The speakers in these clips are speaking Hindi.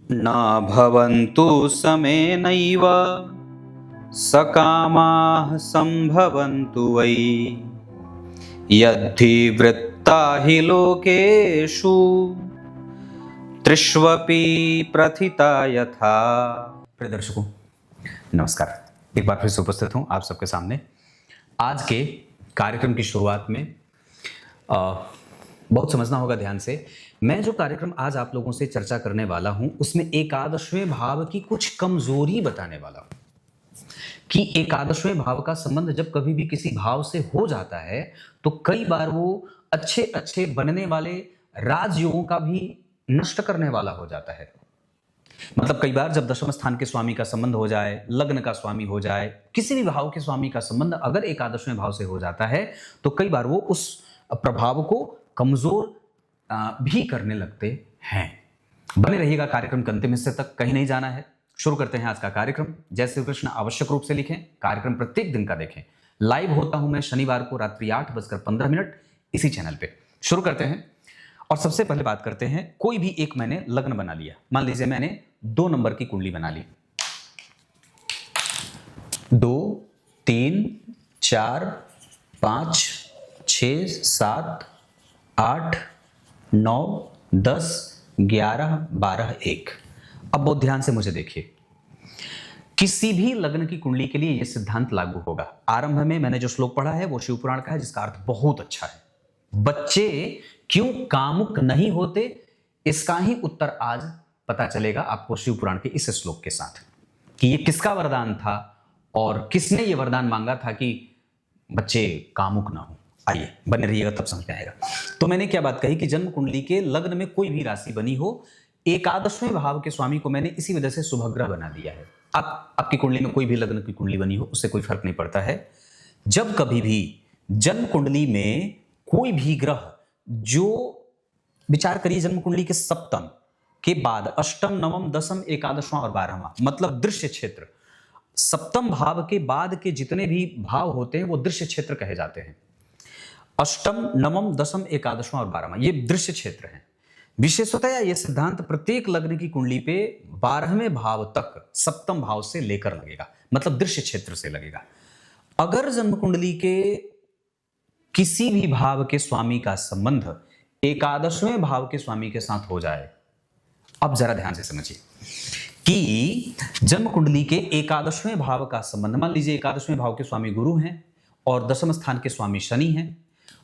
न भवन्तु समेनैव सकामाः सम्भवन्तु वै यद्धि वृत्ता हि लोकेषु त्रिष्वपि प्रथिता यथा। प्रिय दर्शकों नमस्कार, एक बार फिर से उपस्थित हूँ आप सबके सामने। आज के कार्यक्रम की शुरुआत में बहुत समझना होगा ध्यान से। मैं जो कार्यक्रम आज आप लोगों से चर्चा करने वाला हूं उसमें एकादशवें भाव की कुछ कमजोरी बताने वाला हूं कि एकादशवें भाव का संबंध जब कभी भी किसी भाव से हो जाता है तो कई बार वो अच्छे अच्छे बनने वाले राजयोगों का भी नष्ट करने वाला हो जाता है। मतलब कई बार जब दशम स्थान के स्वामी का संबंध हो जाए, लग्न का स्वामी हो जाए, किसी भी भाव के स्वामी का संबंध अगर एकादशवें भाव से हो जाता है तो कई बार वो उस प्रभाव को कमजोर भी करने लगते हैं। बने रहिएगा कार्यक्रम के अंतिम हिस्से तक, कहीं नहीं जाना है। शुरू करते हैं आज का कार्यक्रम। जय श्री कृष्ण आवश्यक रूप से लिखें, कार्यक्रम प्रत्येक दिन का देखें। लाइव होता हूं मैं शनिवार को रात्रि 8:15 इसी चैनल पे। शुरू करते हैं और सबसे पहले बात करते हैं, कोई भी एक मैंने लग्न बना लिया। मान लीजिए मैंने 2 नंबर की कुंडली बना ली। 2, 3, 4, 5, 6, 7, 8, 9, 10, 11, 12, 1। अब बहुत ध्यान से मुझे देखिए, किसी भी लग्न की कुंडली के लिए यह सिद्धांत लागू होगा। आरंभ में मैंने जो श्लोक पढ़ा है वो शिव पुराण का है, जिसका अर्थ बहुत अच्छा है। बच्चे क्यों कामुक नहीं होते, इसका ही उत्तर आज पता चलेगा आपको शिव पुराण के इस श्लोक के साथ, कि ये किसका वरदान था और किसने ये वरदान मांगा था कि बच्चे कामुक ना हो। आइए बने रहिएगा, तब समझ में आएगा। तो मैंने क्या बात कही कि जन्म कुंडली के लग्न में कोई भी राशि बनी हो, एकादशवें भाव के स्वामी को मैंने इसी वजह से शुभग्रह बना दिया है। आपकी कुंडली में कोई भी लग्न की कुंडली बनी हो उससे कोई फर्क नहीं पड़ता है। जब कभी भी जन्म कुंडली में कोई भी ग्रह, जो विचार करिए जन्म कुंडली के सप्तम के बाद अष्टम, नवम, दसम, एकादशवां और 12वां, मतलब दृश्य क्षेत्र, सप्तम भाव के बाद के जितने भी भाव होते हैं वो दृश्य क्षेत्र कहे जाते हैं। अष्टम, नवम, दसम, एकादशवां और 12वां ये दृश्य क्षेत्र हैं। विशेषतया यह सिद्धांत प्रत्येक लग्न की कुंडली पे 12वें भाव तक सप्तम भाव से लेकर लगेगा, मतलब दृश्य क्षेत्र से लगेगा। अगर जन्म कुंडली के किसी भी भाव के स्वामी का संबंध एकादशवें भाव के स्वामी के साथ हो जाए, अब जरा ध्यान से समझिए कि जन्म कुंडली के एकादशवें भाव का संबंध, मान लीजिए एकादशवें भाव के स्वामी गुरु हैं और दशम स्थान के स्वामी शनि हैं।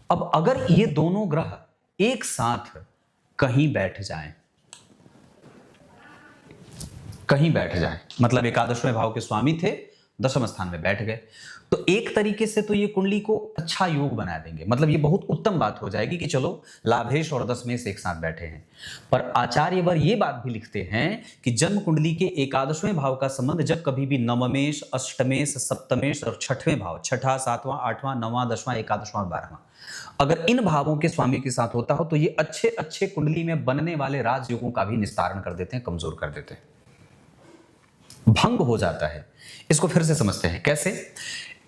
अब अगर ये दोनों ग्रह एक साथ कहीं बैठ जाएं, मतलब एकादशवें भाव के स्वामी थे, दशम स्थान में बैठ गए, तो एक तरीके से तो ये कुंडली को अच्छा योग बना देंगे। मतलब ये बहुत उत्तम बात हो जाएगी कि चलो लाभेश और दशमेश एक साथ बैठे हैं। पर आचार्यवर ये बात भी लिखते हैं कि जन्म कुंडली के एकादशवें भाव का संबंध जब कभी भी नवमेश, अष्टमेश, सप्तमेश और छठवें भाव, छठा, सातवां, आठवां, नौवां, 10वां, 11वां और 12वां, अगर इन भावों के स्वामी के साथ होता हो तो ये अच्छे अच्छे कुंडली में बनने वाले राजयोगों का भी निस्तारण कर देते हैं, कमजोर कर देते हैं, भंग हो जाता है। इसको फिर से समझते हैं कैसे।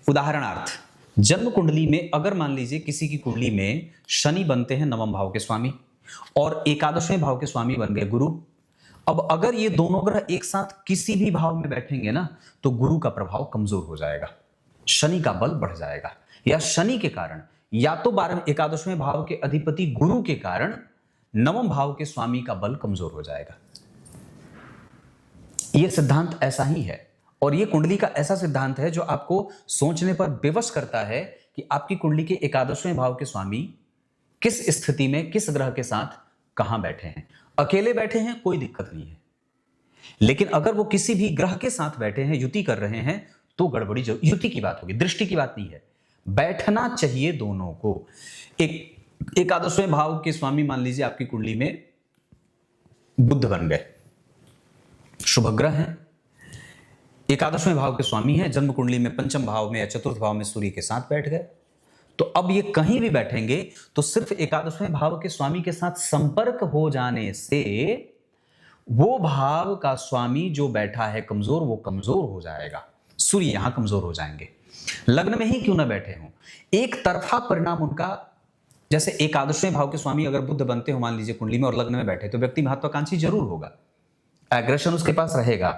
उदाहरणार्थ, जन्म कुंडली में अगर मान लीजिए किसी की कुंडली में शनि बनते हैं नवम भाव के स्वामी और एकादशवें भाव के स्वामी बन गए गुरु। अब अगर ये दोनों ग्रह एक साथ किसी भी भाव में बैठेंगे ना तो गुरु का प्रभाव कमजोर हो जाएगा, शनि का बल बढ़ जाएगा, या शनि के कारण या तो एकादशवें भाव के अधिपति गुरु के कारण नवम भाव के स्वामी का बल कमजोर हो जाएगा। यह सिद्धांत ऐसा ही है और यह कुंडली का ऐसा सिद्धांत है जो आपको सोचने पर विवश करता है कि आपकी कुंडली के एकादशवें भाव के स्वामी किस स्थिति में किस ग्रह के साथ कहां बैठे हैं। अकेले बैठे हैं कोई दिक्कत नहीं है, लेकिन अगर वो किसी भी ग्रह के साथ बैठे हैं, युति कर रहे हैं, तो गड़बड़ी युति की बात होगी, दृष्टि की बात नहीं है। बैठना चाहिए दोनों को। एक एकादशवें भाव के स्वामी मान लीजिए आपकी कुंडली में बुध बन गए, शुभ ग्रह हैं, एकादशवें भाव के स्वामी हैं, जन्म कुंडली में पंचम भाव में या चतुर्थ भाव में सूर्य के साथ बैठ गए, तो अब ये कहीं भी बैठेंगे तो सिर्फ एकादशवें भाव के स्वामी के साथ संपर्क हो जाने से वो भाव का स्वामी जो बैठा है कमजोर, वो कमजोर हो जाएगा, सूर्य यहां कमजोर हो जाएंगे। लग्न में ही क्यों ना बैठे हों, एक तरफा परिणाम उनका, जैसे एकादशवें भाव के स्वामी अगर बुध बनते हो मान लीजिए कुंडली में और लग्न में बैठे, तो व्यक्ति महत्वाकांक्षी जरूर होगा, एग्रेशन उसके पास रहेगा,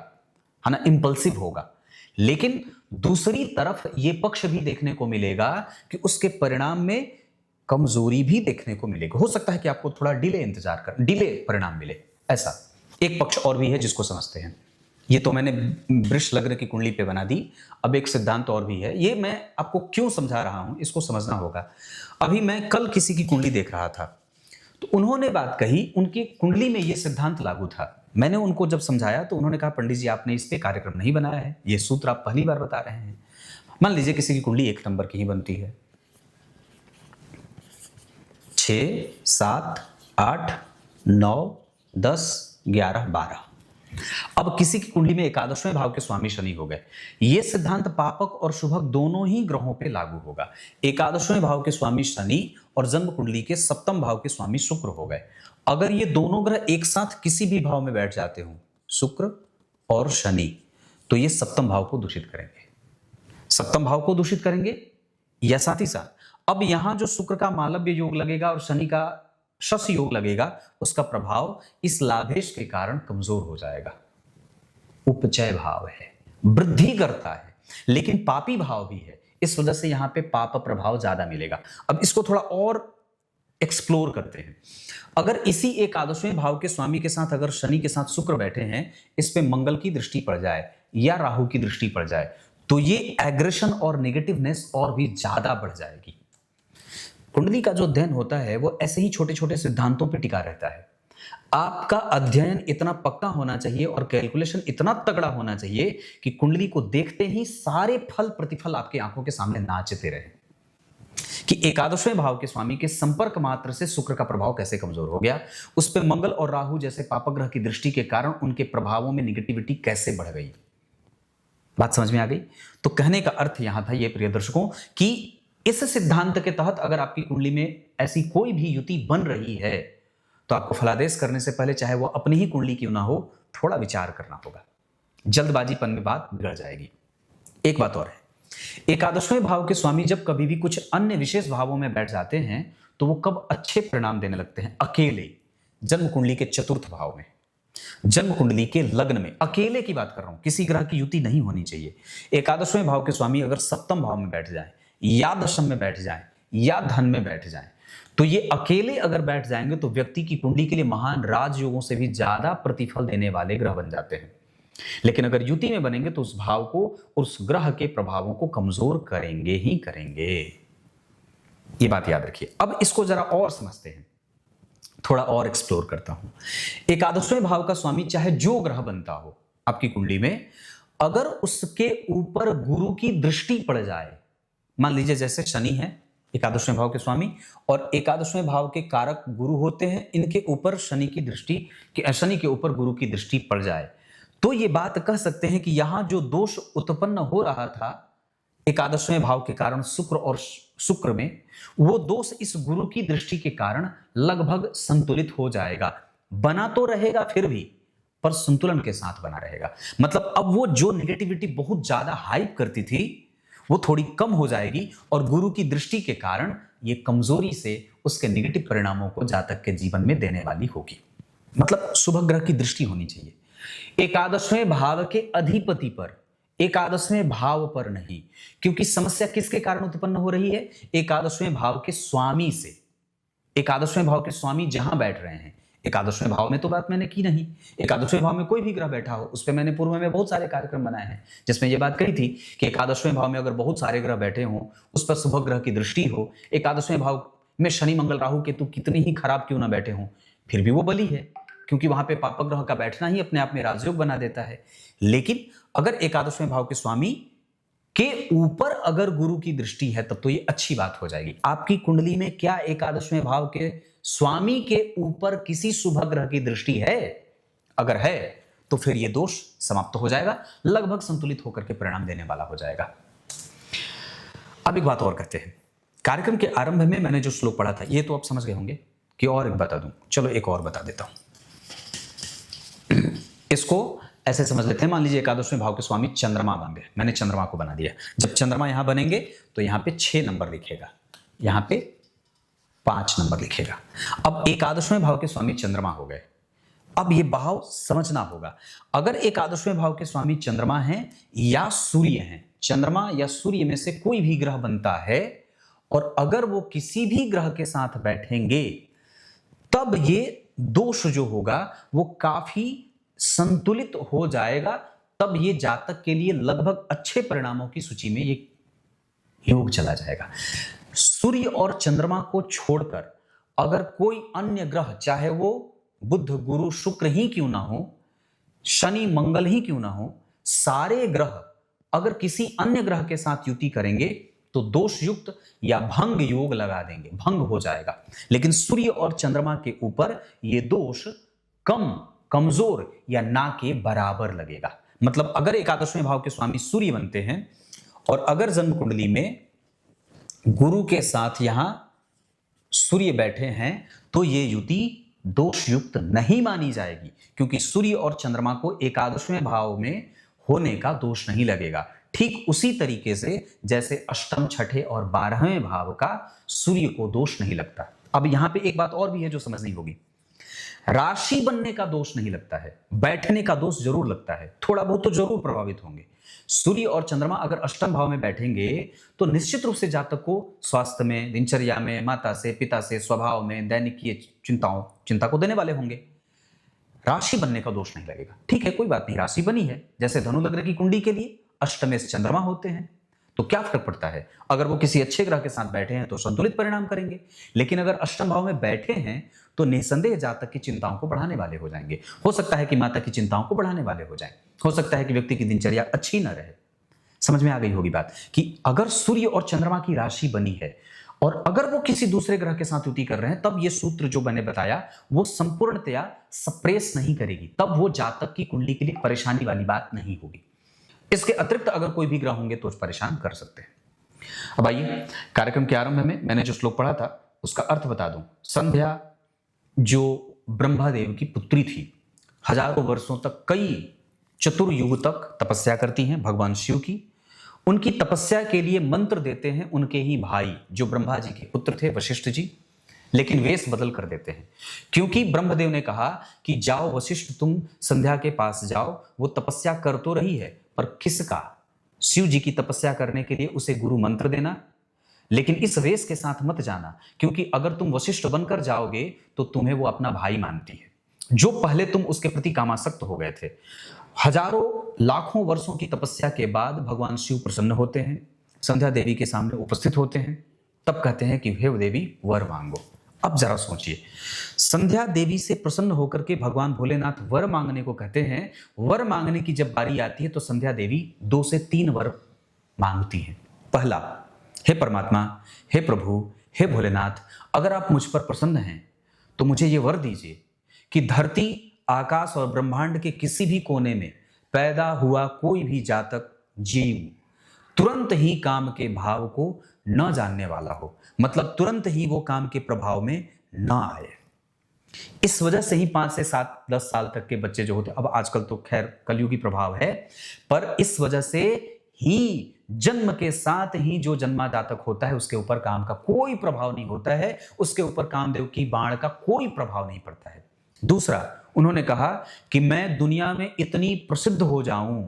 है ना, इंपल्सिव होगा। लेकिन दूसरी तरफ यह पक्ष भी देखने को मिलेगा कि उसके परिणाम में कमजोरी भी देखने को मिलेगी। हो सकता है कि आपको थोड़ा डिले परिणाम मिले, ऐसा एक पक्ष और भी है जिसको समझते हैं। ये तो मैंने वृष लग्न की कुंडली पे बना दी। अब एक सिद्धांत और भी है, ये मैं आपको क्यों समझा रहा हूं, इसको समझना होगा। अभी मैं कल किसी की कुंडली देख रहा था, तो उन्होंने बात कही, उनकी कुंडली में यह सिद्धांत लागू था। मैंने उनको जब समझाया तो उन्होंने कहा, पंडित जी आपने इस पे कार्यक्रम नहीं बनाया है, ये सूत्र आप पहली बार बता रहे हैं। मान लीजिए किसी की कुंडली 1 नंबर की ही बनती है, 6, 7, 8, 9, 10, 11, 12। अब किसी की कुंडली में एकादशवें भाव के स्वामी शनि हो गए। यह सिद्धांत पापक और शुभक दोनों ही ग्रहों पे लागू होगा। एकादशवें भाव के स्वामी शनि और जन्म कुंडली के सप्तम भाव के स्वामी शुक्र हो गए। अगर ये दोनों ग्रह एक साथ किसी भी भाव में बैठ जाते हो, शुक्र और शनि, तो ये सप्तम भाव को दूषित करेंगे। सप्तम भाव को दूषित करेंगे या साथ ही साथ अब यहां जो शुक्र का मालव्य योग लगेगा और शनि का शश योग लगेगा, उसका प्रभाव इस लाभेश के कारण कमजोर हो जाएगा। उपचय भाव है, वृद्धि करता है, लेकिन पापी भाव भी है, इस वजह से यहां पे पाप प्रभाव ज्यादा मिलेगा। अब इसको थोड़ा और एक्सप्लोर करते हैं। अगर इसी एकादशवें भाव के स्वामी के साथ अगर शनि के साथ शुक्र बैठे हैं, इस पे मंगल की दृष्टि पड़ जाए या राहु की दृष्टि पड़ जाए, तो ये एग्रेशन और नेगेटिवनेस और भी ज्यादा बढ़ जाएगी। कुंडली का जो अध्ययन होता है वो ऐसे ही छोटे छोटे सिद्धांतों पर टिका रहता है। आपका अध्ययन इतना पक्का होना चाहिए और कैलकुलेशन इतना तगड़ा होना चाहिए कि कुंडली को देखते ही सारे फल प्रतिफल आपकी आंखों के सामने नाचते रहे कि एकादशवें भाव के स्वामी के संपर्क मात्र से शुक्र का प्रभाव कैसे कमजोर हो गया, उस पर मंगल और राहु जैसे पापक ग्रह की दृष्टि के कारण उनके प्रभावों में निगेटिविटी कैसे बढ़ गई। बात समझ में आ गई? तो कहने का अर्थ यहां था ये प्रिय दर्शकों कि इस सिद्धांत के तहत अगर आपकी कुंडली में ऐसी कोई भी युति बन रही है तो आपको फलादेश करने से पहले, चाहे वो अपनी ही कुंडली क्यों ना हो, थोड़ा विचार करना होगा। जल्दबाजीपन में बात बिगड़ जाएगी। एक बात और है, एकादशवें भाव के स्वामी जब कभी भी कुछ अन्य विशेष भावों में बैठ जाते हैं तो वो कब अच्छे परिणाम देने लगते हैं? अकेले जन्म कुंडली के चतुर्थ भाव में, जन्म कुंडली के लग्न में, अकेले की बात कर रहा हूं, किसी ग्रह की युति नहीं होनी चाहिए। एकादशवें भाव के स्वामी अगर सप्तम भाव में बैठ जाए या दशम में बैठ जाए या धन में बैठ जाए, तो ये अकेले अगर बैठ जाएंगे तो व्यक्ति की कुंडली के लिए महान राजयोगों से भी ज्यादा प्रतिफल देने वाले ग्रह बन जाते हैं। लेकिन अगर युति में बनेंगे तो उस भाव को, उस ग्रह के प्रभावों को कमजोर करेंगे ही करेंगे। ये बात याद रखिए। अब इसको जरा और समझते हैं, थोड़ा और एक्सप्लोर करता हूं। एकादशवें भाव का स्वामी चाहे जो ग्रह बनता हो आपकी कुंडली में, अगर उसके ऊपर गुरु की दृष्टि पड़ जाए, मान लीजिए जैसे शनि है एकादशवें भाव के स्वामी और एकादशवें भाव के कारक गुरु होते हैं, इनके ऊपर शनि के ऊपर गुरु की दृष्टि पड़ जाए, तो ये बात कह सकते हैं कि यहां जो दोष उत्पन्न हो रहा था एकादशवें भाव के कारण शुक्र में, वो दोष इस गुरु की दृष्टि के कारण लगभग संतुलित हो जाएगा। बना तो रहेगा फिर भी, पर संतुलन के साथ बना रहेगा। मतलब अब वो जो नेगेटिविटी बहुत ज्यादा हाइप करती थी वो थोड़ी कम हो जाएगी और गुरु की दृष्टि के कारण ये कमजोरी से उसके नेगेटिव परिणामों को जातक के जीवन में देने वाली होगी। मतलब शुभ ग्रह की दृष्टि होनी चाहिए एकादशवें भाव के अधिपति पर, एकादशवें भाव पर नहीं। क्योंकि समस्या किसके कारण उत्पन्न हो रही है? एकादशवें भाव के स्वामी से। एकादशवें भाव के स्वामी जहां बैठ रहे हैं, एकादशवें भाव में तो बात मैंने की नहीं, एकादशवें भाव में कोई भी ग्रह बैठा हो उस पर मैंने पूर्व में बहुत सारे कार्यक्रम बनाए हैं जिसमें यह बात कही थी कि एकादशवें भाव में अगर बहुत सारे ग्रह बैठे हों, उस पर शुभ ग्रह की दृष्टि हो, एकादशवें भाव में शनि मंगल राहु केतु कितनी ही खराब क्यों ना बैठे हों, फिर भी वो बली है, क्योंकि वहां पे पापक ग्रह का बैठना ही अपने आप में राजयोग बना देता है। लेकिन अगर एकादशवें भाव के स्वामी के ऊपर अगर गुरु की दृष्टि है तब तो ये अच्छी बात हो जाएगी। आपकी कुंडली में क्या एकादशवें भाव के स्वामी के ऊपर किसी शुभ ग्रह की दृष्टि है? अगर है तो फिर यह दोष समाप्त हो जाएगा, लगभग संतुलित होकर के परिणाम देने वाला हो जाएगा। अब एक बात और करते हैं। कार्यक्रम के आरंभ में मैंने जो श्लोक पढ़ा था ये तो आप समझ गए होंगे कि और एक बता दूं, चलो एक और बता देता हूं। इसको ऐसे समझ लेते हैं। मान लीजिए एकादशवें भाव के स्वामी चंद्रमा बन गए, मैंने चंद्रमा को बना दिया। जब चंद्रमा यहां बनेंगे तो यहां पे 6 नंबर लिखेगा, यहां पे 5 नंबर लिखेगा। अब एकादशवें भाव के स्वामी चंद्रमा हो गए। अब ये भाव समझना होगा। अगर एकादशवें भाव के स्वामी चंद्रमा हैं या सूर्य हैं, चंद्रमा या सूर्य में से कोई भी ग्रह बनता है और अगर वो किसी भी ग्रह के साथ बैठेंगे, तब ये दोष जो होगा वो काफी संतुलित हो जाएगा। तब ये जातक के लिए लगभग अच्छे परिणामों की सूची में ये योग चला जाएगा। सूर्य और चंद्रमा को छोड़कर अगर कोई अन्य ग्रह, चाहे वो बुध गुरु शुक्र ही क्यों ना हो, शनि मंगल ही क्यों ना हो, सारे ग्रह अगर किसी अन्य ग्रह के साथ युति करेंगे तो दोष युक्त या भंग योग लगा देंगे, भंग हो जाएगा। लेकिन सूर्य और चंद्रमा के ऊपर ये दोष कमजोर या ना के बराबर लगेगा। मतलब अगर एकादशवें भाव के स्वामी सूर्य बनते हैं और अगर जन्म कुंडली में गुरु के साथ यहां सूर्य बैठे हैं तो ये युति दोष युक्त नहीं मानी जाएगी, क्योंकि सूर्य और चंद्रमा को एकादशवें भाव में होने का दोष नहीं लगेगा। ठीक उसी तरीके से जैसे अष्टम, छठे और 12वें भाव का सूर्य को दोष नहीं लगता। अब यहां पे एक बात और भी है जो समझनी होगी, राशि बनने का दोष नहीं लगता है, बैठने का दोष जरूर लगता है, थोड़ा बहुत तो जरूर प्रभावित होंगे। सूर्य और चंद्रमा अगर अष्टम भाव में बैठेंगे तो निश्चित रूप से जातक को स्वास्थ्य में, दिनचर्या में, माता से, पिता से, स्वभाव में, दैनिकीय चिंता को देने वाले होंगे। राशि बनने का दोष नहीं लगेगा। ठीक है, कोई बात नहीं, राशि बनी है। जैसे धनु लग्न की कुंडली के लिए अष्टमेश चंद्रमा होते हैं तो क्या फर्क पड़ता है, अगर वो किसी अच्छे ग्रह के साथ बैठे हैं तो संतुलित परिणाम करेंगे। लेकिन अगर अष्टम भाव में बैठे हैं तो निसंदेह जातक की चिंताओं को बढ़ाने वाले हो जाएंगे। हो सकता है कि माता की चिंताओं को बढ़ाने वाले हो जाए, हो सकता है कि व्यक्ति की दिनचर्या अच्छी न रहे। समझ में आ गई होगी बात कि अगर सूर्य और चंद्रमा की राशि बनी है और अगर वो किसी दूसरे ग्रह के साथ युति कर रहे हैं, तब ये सूत्र जो मैंने बताया वो संपूर्णतया सप्रेस नहीं करेगी, तब वो जातक की कुंडली के लिए परेशानी वाली बात नहीं होगी। इसके अतिरिक्त अगर कोई भी ग्रह होंगे तो परेशान कर सकते हैं। अब आइए कार्यक्रम के आरंभ में मैंने जो श्लोक पढ़ा था उसका अर्थ बता दूं। संध्या जो ब्रह्मादेव की पुत्री थी, हजारों वर्षों तक, कई चतुर्युग तक तपस्या करती हैं भगवान शिव की। उनकी तपस्या के लिए मंत्र देते हैं उनके ही भाई जो ब्रह्मा जी के पुत्र थे, वशिष्ठ जी, लेकिन वेश बदल कर देते हैं, क्योंकि ब्रह्मदेव ने कहा कि जाओ वशिष्ठ, तुम संध्या के पास जाओ, वो तपस्या कर तो रही है पर किसका, शिव जी की तपस्या करने के लिए उसे गुरु मंत्र देना, लेकिन इस वेश के साथ मत जाना, क्योंकि अगर तुम वशिष्ठ बनकर जाओगे तो तुम्हें वो अपना भाई मानती है, जो पहले तुम उसके प्रति कामासक्त हो गए थे। हजारों लाखों वर्षों की तपस्या के बाद भगवान शिव प्रसन्न होते हैं, संध्या देवी के सामने उपस्थित होते हैं, तब कहते हैं कि हे देवी वर मांगो। अब जरा सोचिए, संध्या देवी से प्रसन्न होकर के भगवान भोलेनाथ वर मांगने को कहते हैं। वर मांगने की जब बारी आती है तो संध्या देवी 2 से 3 वर मांगती हैं। पहला, हे परमात्मा, हे प्रभु, हे भोलेनाथ, अगर आप मुझ पर प्रसन्न हैं तो मुझे ये वर दीजिए कि धरती, आकाश और ब्रह्मांड के किसी भी कोने में पैदा हुआ कोई भी जातक जीव तुरंत ही काम के भाव को न जानने वाला हो, मतलब तुरंत ही वो काम के प्रभाव में न आए। इस वजह से ही 5 से 7, 10 साल तक के बच्चे जो होते हैं, अब आजकल तो खैर कलयुगी प्रभाव है, पर इस वजह से ही जन्म के साथ ही जो जन्मा जातक होता है उसके ऊपर काम का कोई प्रभाव नहीं होता है, उसके ऊपर कामदेव की बाण का कोई प्रभाव नहीं पड़ता है। दूसरा, उन्होंने कहा कि मैं दुनिया में इतनी प्रसिद्ध हो जाऊं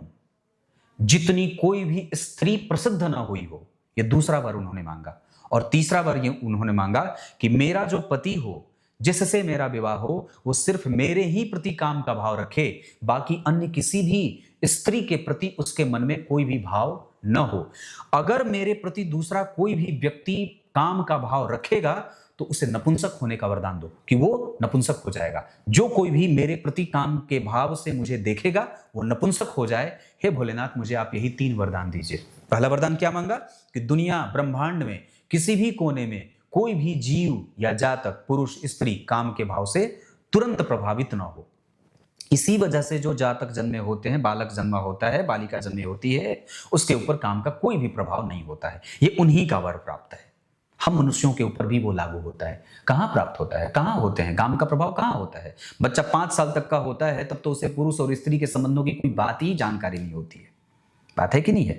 जितनी कोई भी स्त्री प्रसिद्ध ना हुई हो, यह दूसरा वर उन्होंने मांगा। और तीसरा वर ये उन्होंने मांगा कि मेरा जो पति हो, जिससे मेरा विवाह हो, वो सिर्फ मेरे ही प्रति काम का भाव रखे, बाकी अन्य किसी भी स्त्री के प्रति उसके मन में कोई भी भाव न हो। अगर मेरे प्रति दूसरा कोई भी व्यक्ति काम का भाव रखेगा तो उसे नपुंसक होने का वरदान दो कि वो नपुंसक हो जाएगा। जो कोई भी मेरे प्रति काम के भाव से मुझे देखेगा वो नपुंसक हो जाए। हे भोलेनाथ, मुझे आप यही 3 वरदान दीजिए। पहला वरदान क्या मांगा कि दुनिया ब्रह्मांड में किसी भी कोने में कोई भी जीव या जातक, पुरुष स्त्री काम के भाव से तुरंत प्रभावित न हो। इसी वजह से जो जातक जन्मे होते हैं, बालक जन्मा होता है, बालिका जन्मी होती है, उसके ऊपर काम का कोई भी प्रभाव नहीं होता है। ये उन्हीं का वर प्राप्त है। हम मनुष्यों के ऊपर भी वो लागू होता है। कहाँ प्राप्त होता है, कहाँ होते हैं, काम का प्रभाव कहाँ होता है? बच्चा 5 साल तक का होता है तब तो उसे पुरुष और स्त्री के संबंधों की कोई बात ही जानकारी नहीं होती है। बात है कि नहीं है?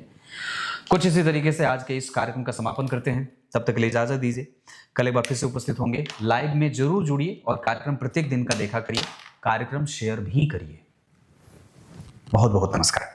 कुछ इसी तरीके से आज के इस कार्यक्रम का समापन करते हैं। तब तक के लिए इजाजत दीजिए। कल एक बार फिर से उपस्थित होंगे। लाइव में जरूर जुड़िए और कार्यक्रम प्रत्येक दिन का देखा करिए। कार्यक्रम शेयर भी करिए। बहुत बहुत नमस्कार।